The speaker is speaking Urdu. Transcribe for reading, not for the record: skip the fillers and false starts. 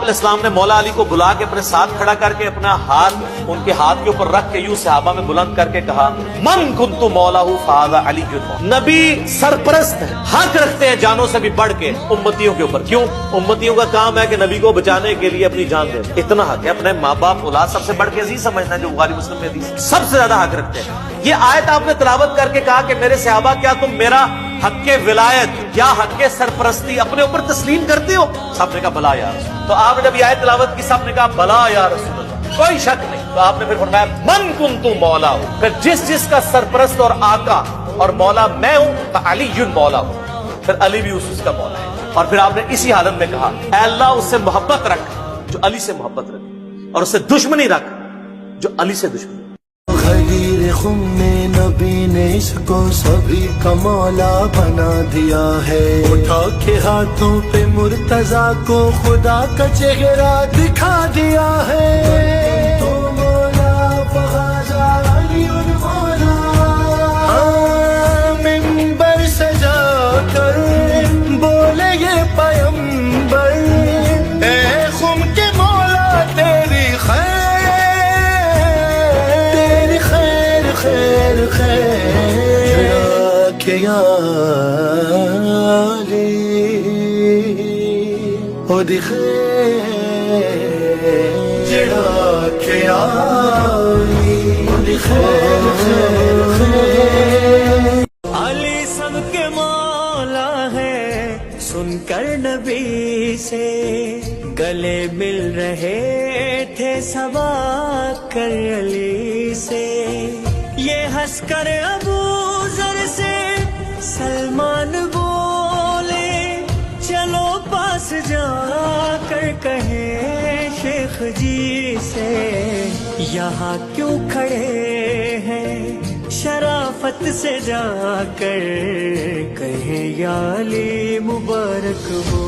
السلام نے مولا علی کو بلا کے اپنے ساتھ کھڑا کر کے اپنا ہاتھ ان کے ہاتھ کے اوپر رکھ کے یوں صحابہ میں بلند کر کے کہا من کنت مولا فہذا علی جن۔ نبی سرپرست ہے، حق رکھتے ہیں جانوں سے بھی بڑھ کے امتیوں کے اوپر۔ کیوں؟ امتیوں کا کام ہے کہ نبی کو بچانے کے لیے اپنی جان دے، اتنا حق ہے۔ اپنے ماں باپ اولاد سب سے بڑھ کے عزیز سمجھنا ہے، جو بخاری مسلم میں حدیث سب سے زیادہ حق رکھتے ہیں۔ یہ آیت آپ نے تلاوت کر کے کہا کہ میرے صحابہ کیا تم میرا حق ولایت یا حق سرپرستی اپنے اوپر تسلیم کرتے ہو؟ سب نے کہا بلا یا رسول اللہ۔ تو آپ نے جب یہ آیت تلاوت کی سب نے کہا بلا یا رسول اللہ، کوئی شک نہیں۔ تو آپ نے پھر فرمایا من کنت مولا ہوں، کہ جس کا سرپرست اور آقا اور مولا میں ہوں علی مولا ہوں، پھر علی بھی اس کا مولا ہے۔ اور پھر آپ نے اسی حالت میں کہا اے اللہ اس سے محبت رکھ جو علی سے محبت رکھے، اور اس سے دشمنی رکھ جو علی سے دشمنی۔ غدیر خم میں نبی نے اس کو سبھی کا مولا بنا دیا ہے، اٹھا کے ہاتھوں پہ مرتضیٰ کو خدا کا چہرہ دکھا دیا ہے۔ تو مولا فہذا علی مولا، منبر سجا کر بولے یہ پیمبر، اے خم کے مولا تیری خیر کہ یا علی او دی خیر جڑا کہ یا علی او دی خیر علی سب کے مولا ہے، سن کر نبی سے گلے مل رہے تھے سبا کر علی سے، یہ ہنس کر ابو ذر سے سلمان بولے چلو پاس جا کر کہیں شیخ جی سے یہاں کیوں کھڑے ہیں، شرافت سے جا کر کہیں یا علی مبارک ہو۔